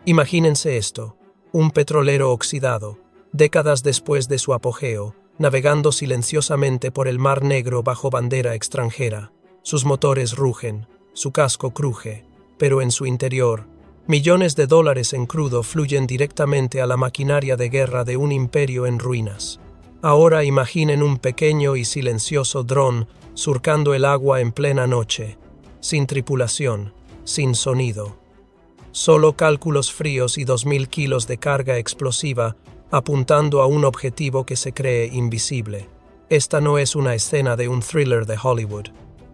Imagínense esto, un petrolero oxidado, décadas después de su apogeo, navegando silenciosamente por el Mar Negro bajo bandera extranjera. Sus motores rugen, su casco cruje, pero en su interior, millones de dólares en crudo fluyen directamente a la maquinaria de guerra de un imperio en ruinas. Ahora imaginen un pequeño y silencioso dron surcando el agua en plena noche, sin tripulación, sin sonido. Solo cálculos fríos y 2000 kilos de carga explosiva apuntando a un objetivo que se cree invisible. Esta no es una escena de un thriller de Hollywood.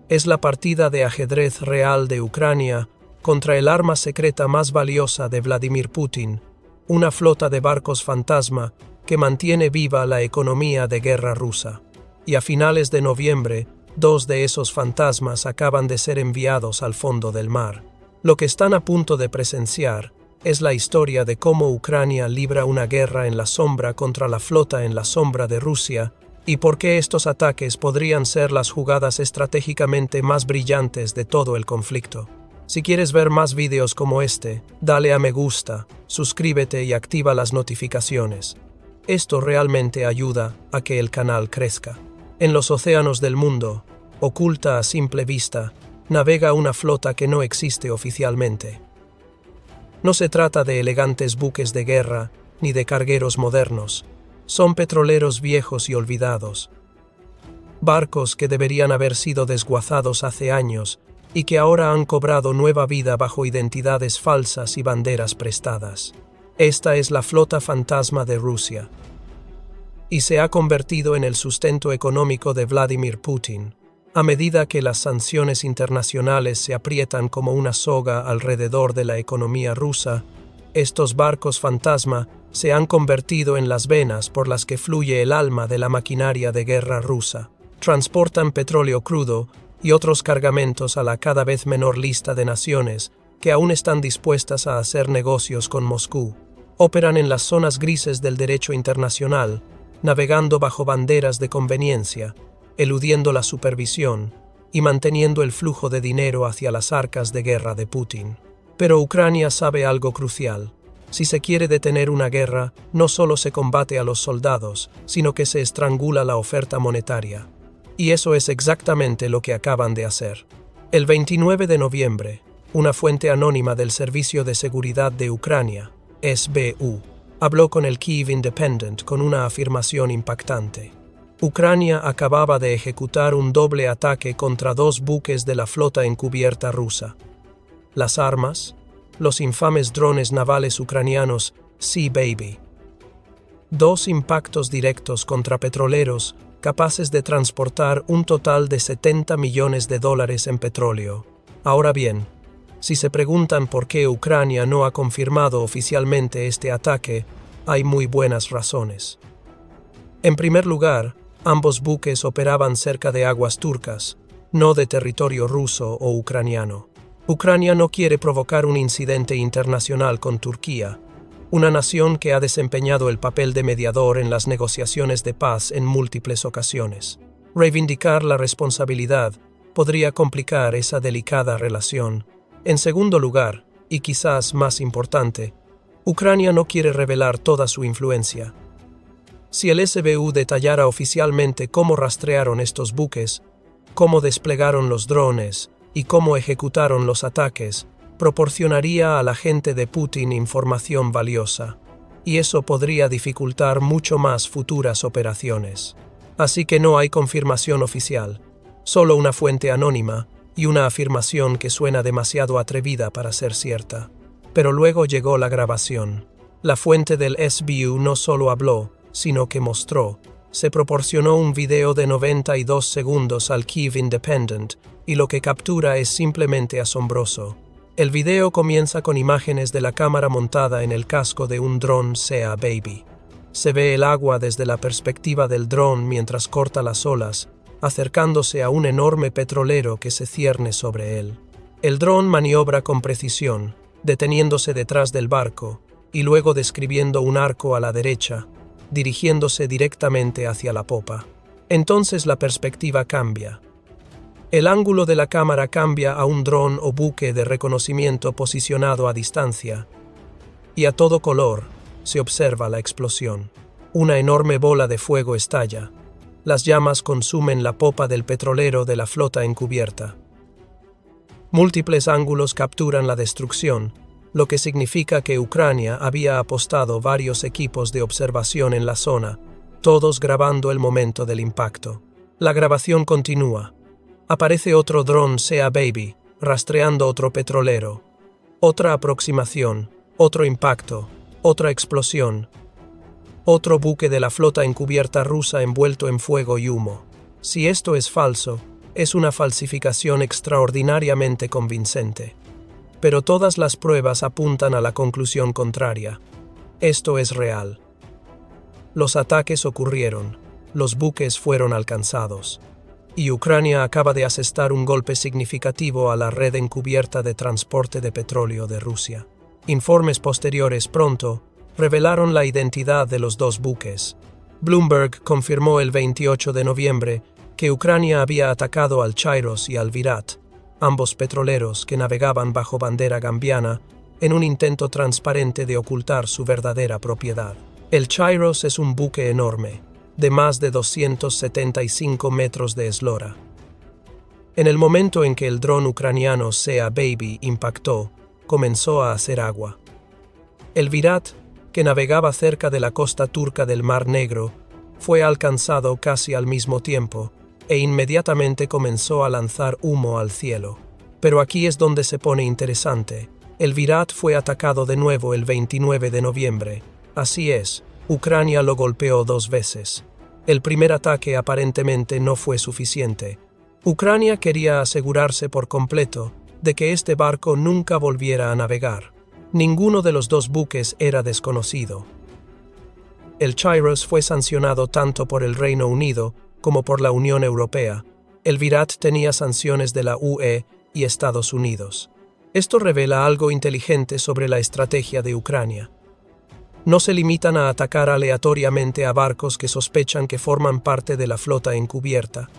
Es la partida de ajedrez real de Ucrania contra el arma secreta más valiosa de Vladimir Putin, una flota de barcos fantasma que mantiene viva la economía de guerra rusa. Y a finales de noviembre, 2 de esos fantasmas acaban de ser enviados al fondo del mar. Lo que están a punto de presenciar es la historia de cómo Ucrania libra una guerra en la sombra contra la flota en la sombra de Rusia y por qué estos ataques podrían ser las jugadas estratégicamente más brillantes de todo el conflicto. Si quieres ver más vídeos como este, dale a me gusta, suscríbete y activa las notificaciones. Esto realmente ayuda a que el canal crezca. En los océanos del mundo, oculta a simple vista, navega una flota que no existe oficialmente. No se trata de elegantes buques de guerra ni de cargueros modernos. Son petroleros viejos y olvidados. Barcos que deberían haber sido desguazados hace años y que ahora han cobrado nueva vida bajo identidades falsas y banderas prestadas. Esta es la flota fantasma de Rusia. Y se ha convertido en el sustento económico de Vladimir Putin. A medida que las sanciones internacionales se aprietan como una soga alrededor de la economía rusa, estos barcos fantasma se han convertido en las venas por las que fluye el alma de la maquinaria de guerra rusa. Transportan petróleo crudo y otros cargamentos a la cada vez menor lista de naciones que aún están dispuestas a hacer negocios con Moscú. Operan en las zonas grises del derecho internacional, navegando bajo banderas de conveniencia, eludiendo la supervisión y manteniendo el flujo de dinero hacia las arcas de guerra de Putin. Pero Ucrania sabe algo crucial. Si se quiere detener una guerra, no solo se combate a los soldados, sino que se estrangula la oferta monetaria. Y eso es exactamente lo que acaban de hacer. El 29 de noviembre, una fuente anónima del Servicio de Seguridad de Ucrania, SBU, habló con el Kyiv Independent con una afirmación impactante. Ucrania acababa de ejecutar un doble ataque contra 2 buques de la flota encubierta rusa. Las armas, los infames drones navales ucranianos Sea Baby. 2 impactos directos contra petroleros capaces de transportar un total de $70 millones en petróleo. Ahora bien, si se preguntan por qué Ucrania no ha confirmado oficialmente este ataque, hay muy buenas razones. En primer lugar, ambos buques operaban cerca de aguas turcas, no de territorio ruso o ucraniano. Ucrania no quiere provocar un incidente internacional con Turquía, una nación que ha desempeñado el papel de mediador en las negociaciones de paz en múltiples ocasiones. Reivindicar la responsabilidad podría complicar esa delicada relación. En segundo lugar, y quizás más importante, Ucrania no quiere revelar toda su influencia. Si el SBU detallara oficialmente cómo rastrearon estos buques, cómo desplegaron los drones y cómo ejecutaron los ataques, proporcionaría a la gente de Putin información valiosa, y eso podría dificultar mucho más futuras operaciones. Así que no hay confirmación oficial, solo una fuente anónima y una afirmación que suena demasiado atrevida para ser cierta. Pero luego llegó la grabación. La fuente del SBU no solo habló, sino que mostró. Se proporcionó un video de 92 segundos al Kyiv Independent, y lo que captura es simplemente asombroso. El video comienza con imágenes de la cámara montada en el casco de un dron Sea Baby. Se ve el agua desde la perspectiva del dron mientras corta las olas, acercándose a un enorme petrolero que se cierne sobre él. El dron maniobra con precisión, deteniéndose detrás del barco, y luego describiendo un arco a la derecha, dirigiéndose directamente hacia la popa. Entonces la perspectiva cambia. El ángulo de la cámara cambia a un dron o buque de reconocimiento posicionado a distancia, y a todo color se observa la explosión. Una enorme bola de fuego estalla. Las llamas consumen la popa del petrolero de la flota encubierta. Múltiples ángulos capturan la destrucción, lo que significa que Ucrania había apostado varios equipos de observación en la zona, todos grabando el momento del impacto. La grabación continúa. Aparece otro dron Sea Baby, rastreando otro petrolero. Otra aproximación, otro impacto, otra explosión. Otro buque de la flota encubierta rusa envuelto en fuego y humo. Si esto es falso, es una falsificación extraordinariamente convincente. Pero todas las pruebas apuntan a la conclusión contraria. Esto es real. Los ataques ocurrieron, los buques fueron alcanzados, y Ucrania acaba de asestar un golpe significativo a la red encubierta de transporte de petróleo de Rusia. Informes posteriores pronto revelaron la identidad de los dos buques. Bloomberg confirmó el 28 de noviembre que Ucrania había atacado al Chairos y al Virat, ambos petroleros que navegaban bajo bandera gambiana, en un intento transparente de ocultar su verdadera propiedad. El Chairos es un buque enorme, de más de 275 metros de eslora. En el momento en que el dron ucraniano Sea Baby impactó, comenzó a hacer agua. El Virat, que navegaba cerca de la costa turca del Mar Negro, fue alcanzado casi al mismo tiempo, e inmediatamente comenzó a lanzar humo al cielo. Pero aquí es donde se pone interesante. El Virat fue atacado de nuevo el 29 de noviembre. Así es, Ucrania lo golpeó 2 veces. El primer ataque aparentemente no fue suficiente. Ucrania quería asegurarse por completo de que este barco nunca volviera a navegar. Ninguno de los dos buques era desconocido. El Chairos fue sancionado tanto por el Reino Unido como por la Unión Europea. El Virat tenía sanciones de la UE y Estados Unidos. Esto revela algo inteligente sobre la estrategia de Ucrania. No se limitan a atacar aleatoriamente a barcos que sospechan que forman parte de la flota encubierta.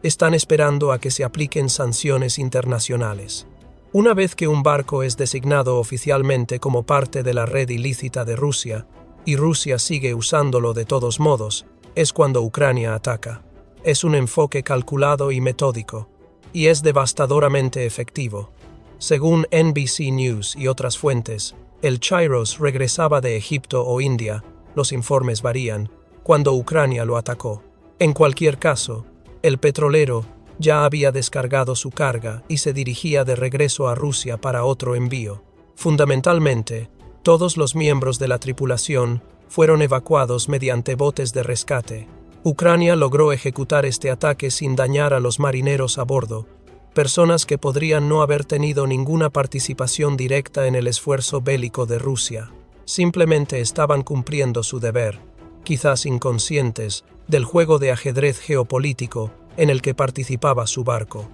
Están esperando a que se apliquen sanciones internacionales. Una vez que un barco es designado oficialmente como parte de la red ilícita de Rusia, y Rusia sigue usándolo de todos modos, es cuando Ucrania ataca. Es un enfoque calculado y metódico, y es devastadoramente efectivo. Según NBC News y otras fuentes, el Chairos regresaba de Egipto o India, los informes varían, cuando Ucrania lo atacó. En cualquier caso, el petrolero ya había descargado su carga y se dirigía de regreso a Rusia para otro envío. Fundamentalmente, todos los miembros de la tripulación fueron evacuados mediante botes de rescate. Ucrania logró ejecutar este ataque sin dañar a los marineros a bordo, personas que podrían no haber tenido ninguna participación directa en el esfuerzo bélico de Rusia. Simplemente estaban cumpliendo su deber, quizás inconscientes, del juego de ajedrez geopolítico en el que participaba su barco.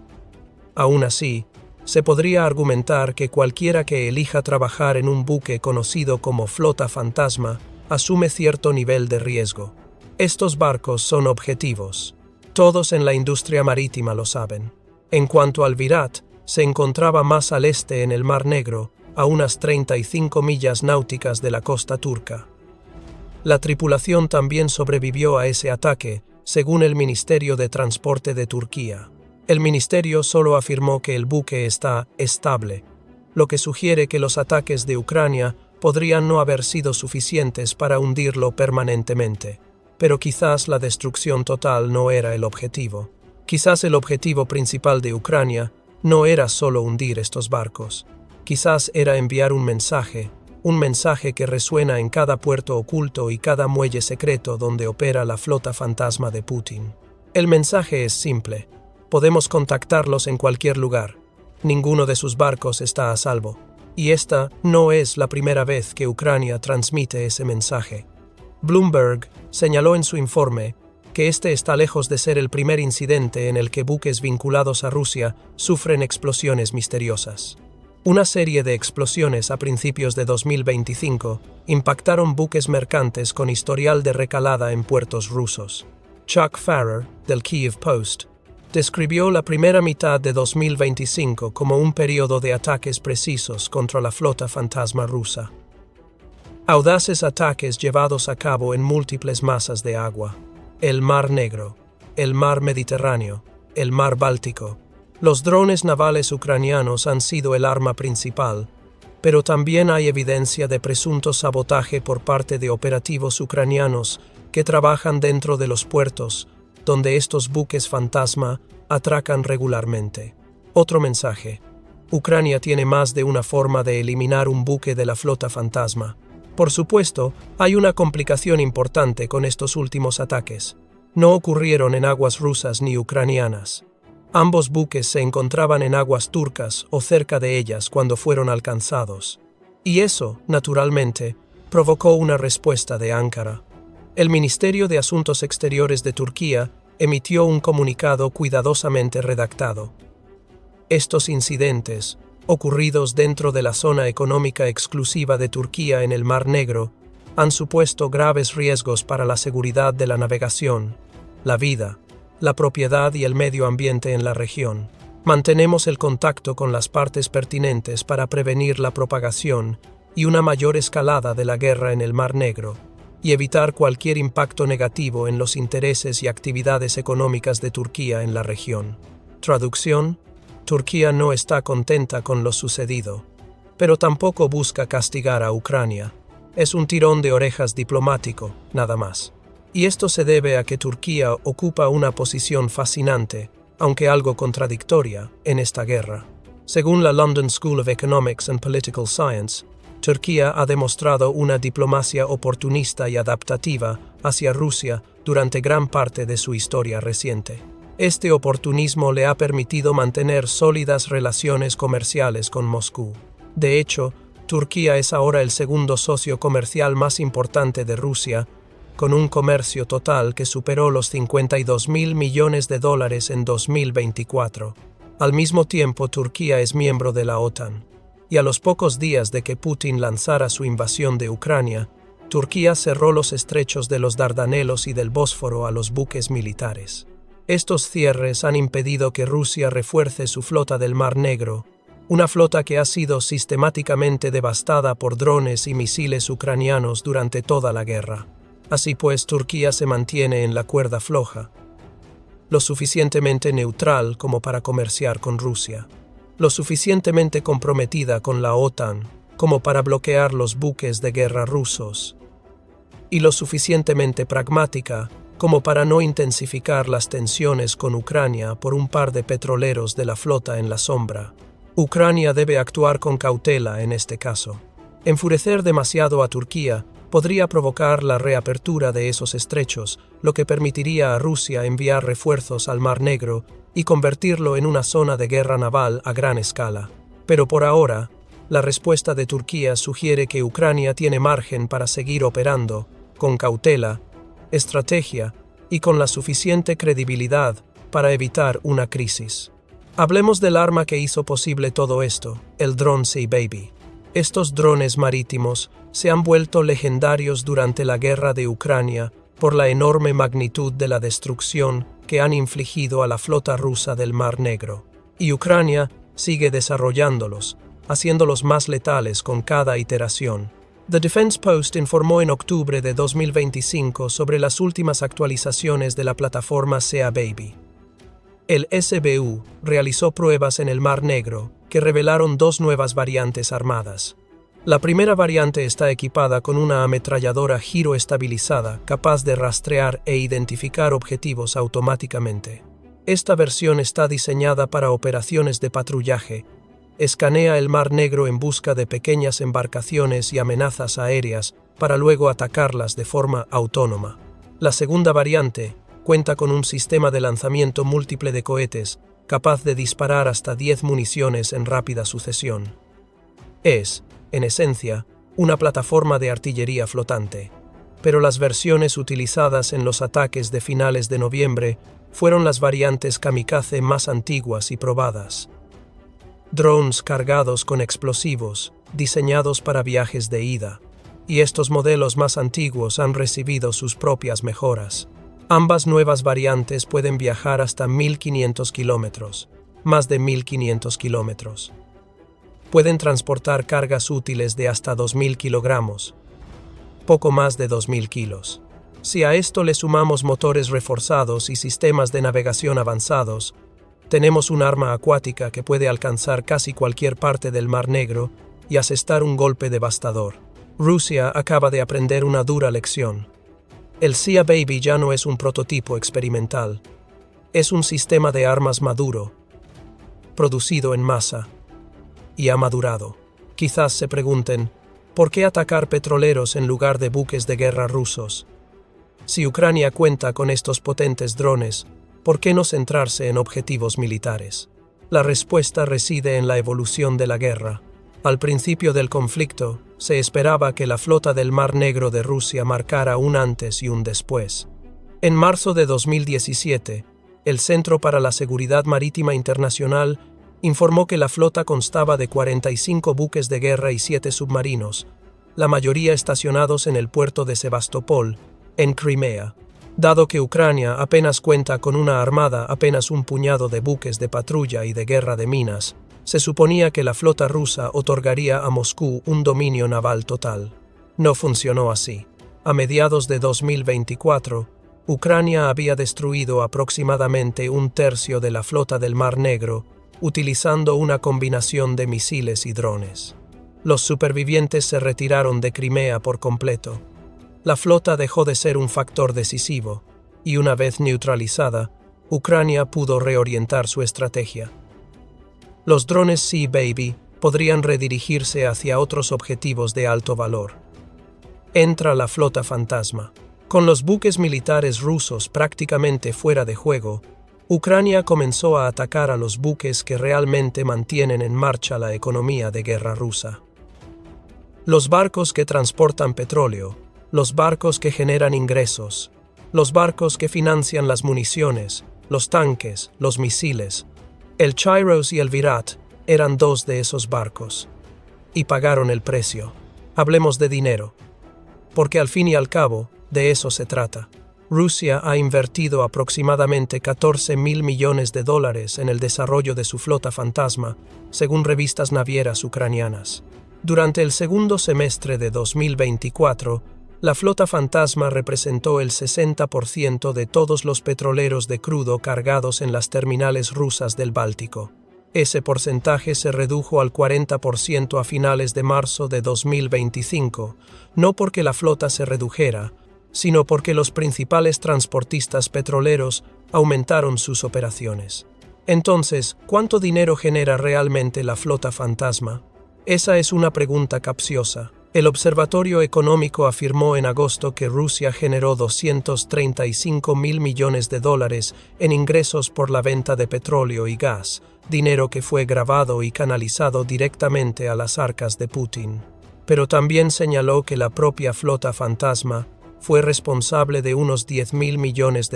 Aún así, se podría argumentar que cualquiera que elija trabajar en un buque conocido como flota fantasma asume cierto nivel de riesgo. Estos barcos son objetivos. Todos en la industria marítima lo saben. En cuanto al Virat, se encontraba más al este en el Mar Negro, a unas 35 millas náuticas de la costa turca. La tripulación también sobrevivió a ese ataque, según el Ministerio de Transporte de Turquía. El ministerio solo afirmó que el buque está estable, lo que sugiere que los ataques de Ucrania podrían no haber sido suficientes para hundirlo permanentemente. Pero quizás la destrucción total no era el objetivo. Quizás el objetivo principal de Ucrania no era solo hundir estos barcos. Quizás era enviar un mensaje que resuena en cada puerto oculto y cada muelle secreto donde opera la flota fantasma de Putin. El mensaje es simple. Podemos contactarlos en cualquier lugar. Ninguno de sus barcos está a salvo. Y esta no es la primera vez que Ucrania transmite ese mensaje. Bloomberg señaló en su informe que este está lejos de ser el primer incidente en el que buques vinculados a Rusia sufren explosiones misteriosas. Una serie de explosiones a principios de 2025 impactaron buques mercantes con historial de recalada en puertos rusos. Chuck Farrer, del Kyiv Post, describió la primera mitad de 2025 como un periodo de ataques precisos contra la flota fantasma rusa. Audaces ataques llevados a cabo en múltiples masas de agua. El Mar Negro, el Mar Mediterráneo, el Mar Báltico. Los drones navales ucranianos han sido el arma principal, pero también hay evidencia de presunto sabotaje por parte de operativos ucranianos que trabajan dentro de los puertos, donde estos buques fantasma atracan regularmente. Otro mensaje. Ucrania tiene más de una forma de eliminar un buque de la flota fantasma. Por supuesto, hay una complicación importante con estos últimos ataques. No ocurrieron en aguas rusas ni ucranianas. Ambos buques se encontraban en aguas turcas o cerca de ellas cuando fueron alcanzados. Y eso, naturalmente, provocó una respuesta de Ankara. El Ministerio de Asuntos Exteriores de Turquía emitió un comunicado cuidadosamente redactado. Estos incidentes, ocurridos dentro de la zona económica exclusiva de Turquía en el Mar Negro, han supuesto graves riesgos para la seguridad de la navegación, la vida, la propiedad y el medio ambiente en la región. Mantenemos el contacto con las partes pertinentes para prevenir la propagación y una mayor escalada de la guerra en el Mar Negro, y evitar cualquier impacto negativo en los intereses y actividades económicas de Turquía en la región. Traducción: Turquía no está contenta con lo sucedido, pero tampoco busca castigar a Ucrania. Es un tirón de orejas diplomático, nada más. Y esto se debe a que Turquía ocupa una posición fascinante, aunque algo contradictoria, en esta guerra. Según la London School of Economics and Political Science, Turquía ha demostrado una diplomacia oportunista y adaptativa hacia Rusia durante gran parte de su historia reciente. Este oportunismo le ha permitido mantener sólidas relaciones comerciales con Moscú. De hecho, Turquía es ahora el segundo socio comercial más importante de Rusia, con un comercio total que superó los $52.000 millones en 2024. Al mismo tiempo, Turquía es miembro de la OTAN. Y a los pocos días de que Putin lanzara su invasión de Ucrania, Turquía cerró los estrechos de los Dardanelos y del Bósforo a los buques militares. Estos cierres han impedido que Rusia refuerce su flota del Mar Negro, una flota que ha sido sistemáticamente devastada por drones y misiles ucranianos durante toda la guerra. Así pues, Turquía se mantiene en la cuerda floja, lo suficientemente neutral como para comerciar con Rusia, lo suficientemente comprometida con la OTAN como para bloquear los buques de guerra rusos, y lo suficientemente pragmática como para no intensificar las tensiones con Ucrania por un par de petroleros de la flota en la sombra. Ucrania debe actuar con cautela en este caso. Enfurecer demasiado a Turquía podría provocar la reapertura de esos estrechos, lo que permitiría a Rusia enviar refuerzos al Mar Negro y convertirlo en una zona de guerra naval a gran escala. Pero por ahora, la respuesta de Turquía sugiere que Ucrania tiene margen para seguir operando, con cautela, estrategia y con la suficiente credibilidad para evitar una crisis. Hablemos del arma que hizo posible todo esto, el dron Sea Baby. Estos drones marítimos se han vuelto legendarios durante la guerra de Ucrania por la enorme magnitud de la destrucción que han infligido a la flota rusa del Mar Negro. Y Ucrania sigue desarrollándolos, haciéndolos más letales con cada iteración. The Defense Post informó en octubre de 2025 sobre las últimas actualizaciones de la plataforma Sea Baby. El SBU realizó pruebas en el Mar Negro que revelaron dos nuevas variantes armadas. La primera variante está equipada con una ametralladora giroestabilizada capaz de rastrear e identificar objetivos automáticamente. Esta versión está diseñada para operaciones de patrullaje. Escanea el Mar Negro en busca de pequeñas embarcaciones y amenazas aéreas para luego atacarlas de forma autónoma. La segunda variante cuenta con un sistema de lanzamiento múltiple de cohetes capaz de disparar hasta 10 municiones en rápida sucesión. Es, en esencia, una plataforma de artillería flotante, pero las versiones utilizadas en los ataques de finales de noviembre fueron las variantes kamikaze más antiguas y probadas. Drones cargados con explosivos, diseñados para viajes de ida, y estos modelos más antiguos han recibido sus propias mejoras. Ambas nuevas variantes pueden viajar hasta 1.500 kilómetros, más de 1.500 kilómetros. Pueden transportar cargas útiles de hasta 2.000 kilogramos, poco más de 2.000 kilos. Si a esto le sumamos motores reforzados y sistemas de navegación avanzados, tenemos un arma acuática que puede alcanzar casi cualquier parte del Mar Negro y asestar un golpe devastador. Rusia acaba de aprender una dura lección. El Sea Baby ya no es un prototipo experimental. Es un sistema de armas maduro, producido en masa, y ha madurado. Quizás se pregunten, ¿por qué atacar petroleros en lugar de buques de guerra rusos? Si Ucrania cuenta con estos potentes drones, ¿por qué no centrarse en objetivos militares? La respuesta reside en la evolución de la guerra. Al principio del conflicto, se esperaba que la flota del Mar Negro de Rusia marcara un antes y un después. En marzo de 2017, el Centro para la Seguridad Marítima Internacional informó que la flota constaba de 45 buques de guerra y 7 submarinos, la mayoría estacionados en el puerto de Sebastopol, en Crimea. Dado que Ucrania apenas cuenta con una armada, apenas un puñado de buques de patrulla y de guerra de minas, se suponía que la flota rusa otorgaría a Moscú un dominio naval total. No funcionó así. A mediados de 2024, Ucrania había destruido aproximadamente un tercio de la flota del Mar Negro, utilizando una combinación de misiles y drones. Los supervivientes se retiraron de Crimea por completo. La flota dejó de ser un factor decisivo, y una vez neutralizada, Ucrania pudo reorientar su estrategia. Los drones Sea Baby podrían redirigirse hacia otros objetivos de alto valor. Entra la flota fantasma. Con los buques militares rusos prácticamente fuera de juego, Ucrania comenzó a atacar a los buques que realmente mantienen en marcha la economía de guerra rusa. Los barcos que transportan petróleo, los barcos que generan ingresos, los barcos que financian las municiones, los tanques, los misiles. El Chiros y el Virat eran dos de esos barcos. Y pagaron el precio. Hablemos de dinero. Porque al fin y al cabo, de eso se trata. Rusia ha invertido aproximadamente $14.000 millones en el desarrollo de su flota fantasma, según revistas navieras ucranianas. Durante el segundo semestre de 2024, la flota fantasma representó el 60% de todos los petroleros de crudo cargados en las terminales rusas del Báltico. Ese porcentaje se redujo al 40% a finales de marzo de 2025, no porque la flota se redujera, sino porque los principales transportistas petroleros aumentaron sus operaciones. Entonces, ¿cuánto dinero genera realmente la flota fantasma? Esa es una pregunta capciosa. El Observatorio Económico afirmó en agosto que Rusia generó $235.000 millones en ingresos por la venta de petróleo y gas, dinero que fue grabado y canalizado directamente a las arcas de Putin. Pero también señaló que la propia flota fantasma fue responsable de unos $10.000 millones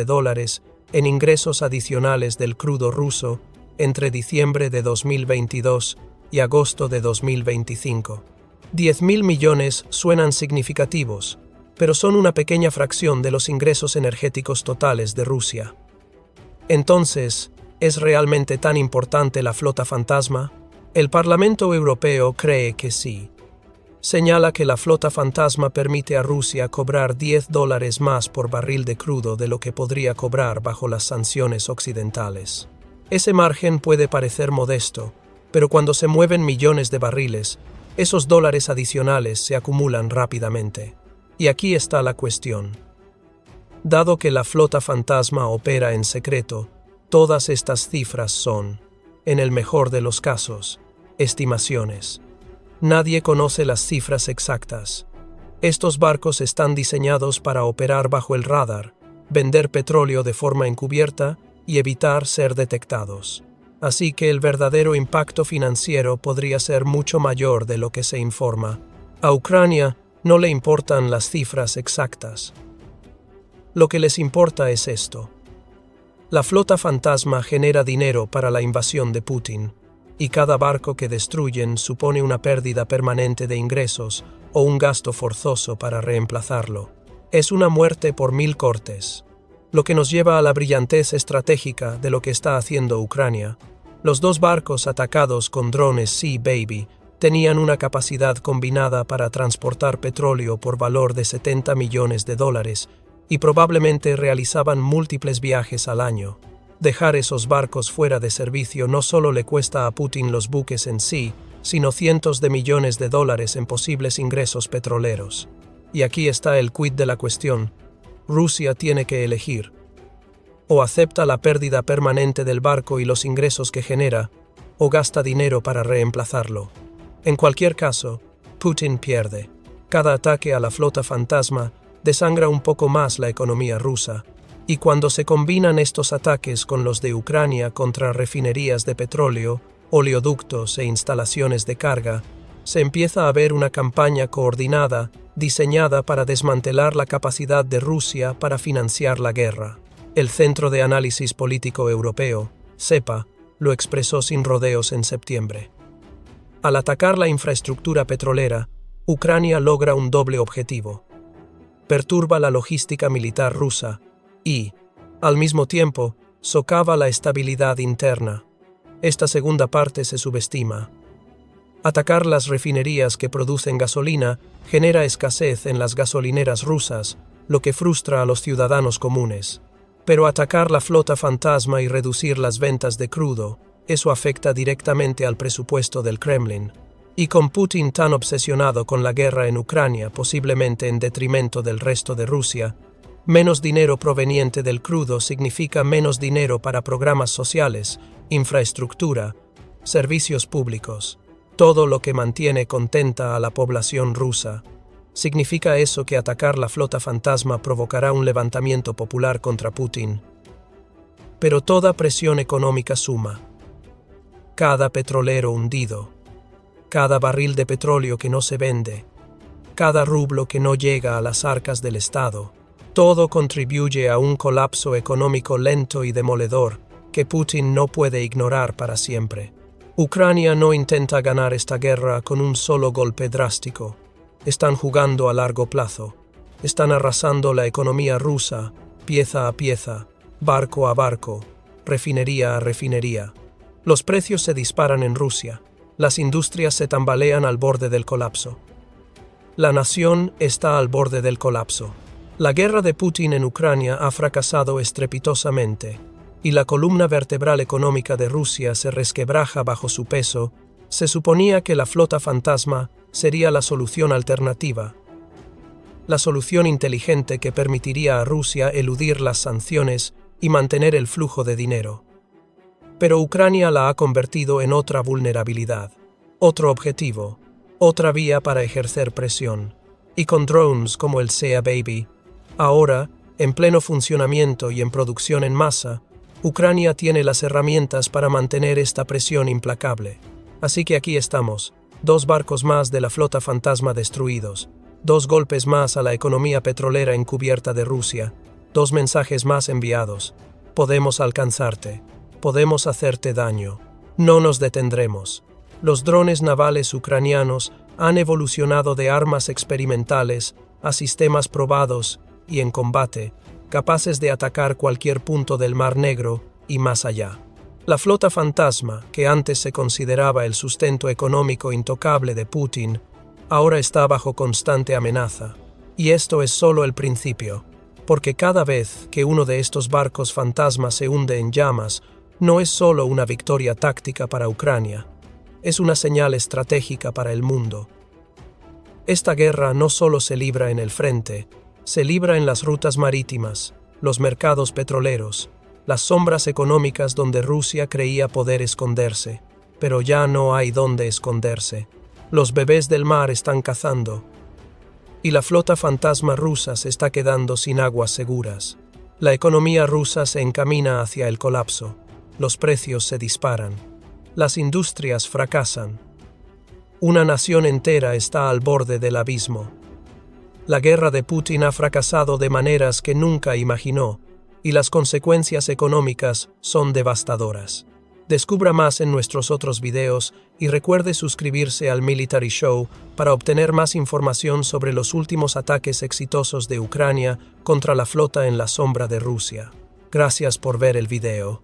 en ingresos adicionales del crudo ruso entre diciembre de 2022 y agosto de 2025. 10.000 millones suenan significativos, pero son una pequeña fracción de los ingresos energéticos totales de Rusia. Entonces, ¿es realmente tan importante la flota fantasma? El Parlamento Europeo cree que sí. Señala que la flota fantasma permite a Rusia cobrar $10 más por barril de crudo de lo que podría cobrar bajo las sanciones occidentales. Ese margen puede parecer modesto, pero cuando se mueven millones de barriles, esos dólares adicionales se acumulan rápidamente. Y aquí está la cuestión. Dado que la flota fantasma opera en secreto, todas estas cifras son, en el mejor de los casos, estimaciones. Nadie conoce las cifras exactas. Estos barcos están diseñados para operar bajo el radar, vender petróleo de forma encubierta y evitar ser detectados. Así que el verdadero impacto financiero podría ser mucho mayor de lo que se informa. A Ucrania no le importan las cifras exactas. Lo que les importa es esto. La flota fantasma genera dinero para la invasión de Putin, y cada barco que destruyen supone una pérdida permanente de ingresos o un gasto forzoso para reemplazarlo. Es una muerte por 1000 cortes. Lo que nos lleva a la brillantez estratégica de lo que está haciendo Ucrania. Los dos barcos atacados con drones Sea Baby tenían una capacidad combinada para transportar petróleo por valor de $70 millones y probablemente realizaban múltiples viajes al año. Dejar esos barcos fuera de servicio no solo le cuesta a Putin los buques en sí, sino cientos de millones de dólares en posibles ingresos petroleros. Y aquí está el quid de la cuestión. Rusia tiene que elegir. O acepta la pérdida permanente del barco y los ingresos que genera, o gasta dinero para reemplazarlo. En cualquier caso, Putin pierde. Cada ataque a la flota fantasma desangra un poco más la economía rusa, y cuando se combinan estos ataques con los de Ucrania contra refinerías de petróleo, oleoductos e instalaciones de carga, se empieza a ver una campaña coordinada diseñada para desmantelar la capacidad de Rusia para financiar la guerra. El Centro de Análisis Político Europeo, CEPA, lo expresó sin rodeos en septiembre. Al atacar la infraestructura petrolera, Ucrania logra un doble objetivo. Perturba la logística militar rusa y, al mismo tiempo, socava la estabilidad interna. Esta segunda parte se subestima. Atacar las refinerías que producen gasolina genera escasez en las gasolineras rusas, lo que frustra a los ciudadanos comunes. Pero atacar la flota fantasma y reducir las ventas de crudo, eso afecta directamente al presupuesto del Kremlin. Y con Putin tan obsesionado con la guerra en Ucrania, posiblemente en detrimento del resto de Rusia, menos dinero proveniente del crudo significa menos dinero para programas sociales, infraestructura, servicios públicos, todo lo que mantiene contenta a la población rusa. ¿Significa eso que atacar la flota fantasma provocará un levantamiento popular contra Putin? Pero toda presión económica suma. Cada petrolero hundido, cada barril de petróleo que no se vende, cada rublo que no llega a las arcas del Estado, todo contribuye a un colapso económico lento y demoledor que Putin no puede ignorar para siempre. Ucrania no intenta ganar esta guerra con un solo golpe drástico. Están jugando a largo plazo. Están arrasando la economía rusa, pieza a pieza, barco a barco, refinería a refinería. Los precios se disparan en Rusia. Las industrias se tambalean al borde del colapso. La nación está al borde del colapso. La guerra de Putin en Ucrania ha fracasado estrepitosamente, y la columna vertebral económica de Rusia se resquebraja bajo su peso. Se suponía que la flota fantasma sería la solución alternativa, la solución inteligente que permitiría a Rusia eludir las sanciones y mantener el flujo de dinero. Pero Ucrania la ha convertido en otra vulnerabilidad, otro objetivo, otra vía para ejercer presión. Y con drones como el Sea Baby, ahora, en pleno funcionamiento y en producción en masa, Ucrania tiene las herramientas para mantener esta presión implacable. Así que aquí estamos, 2 barcos más de la flota fantasma destruidos, 2 golpes más a la economía petrolera encubierta de Rusia, 2 mensajes más enviados. Podemos alcanzarte, podemos hacerte daño, no nos detendremos. Los drones navales ucranianos han evolucionado de armas experimentales a sistemas probados y en combate, capaces de atacar cualquier punto del Mar Negro y más allá. La flota fantasma, que antes se consideraba el sustento económico intocable de Putin, ahora está bajo constante amenaza. Y esto es solo el principio, porque cada vez que uno de estos barcos fantasma se hunde en llamas, no es solo una victoria táctica para Ucrania, es una señal estratégica para el mundo. Esta guerra no solo se libra en el frente, se libra en las rutas marítimas, los mercados petroleros, las sombras económicas donde Rusia creía poder esconderse, pero ya no hay dónde esconderse. Los bebés del mar están cazando, y la flota fantasma rusa se está quedando sin aguas seguras. La economía rusa se encamina hacia el colapso, los precios se disparan, las industrias fracasan. Una nación entera está al borde del abismo. La guerra de Putin ha fracasado de maneras que nunca imaginó, y las consecuencias económicas son devastadoras. Descubra más en nuestros otros videos y recuerde suscribirse al Military Show para obtener más información sobre los últimos ataques exitosos de Ucrania contra la flota en la sombra de Rusia. Gracias por ver el video.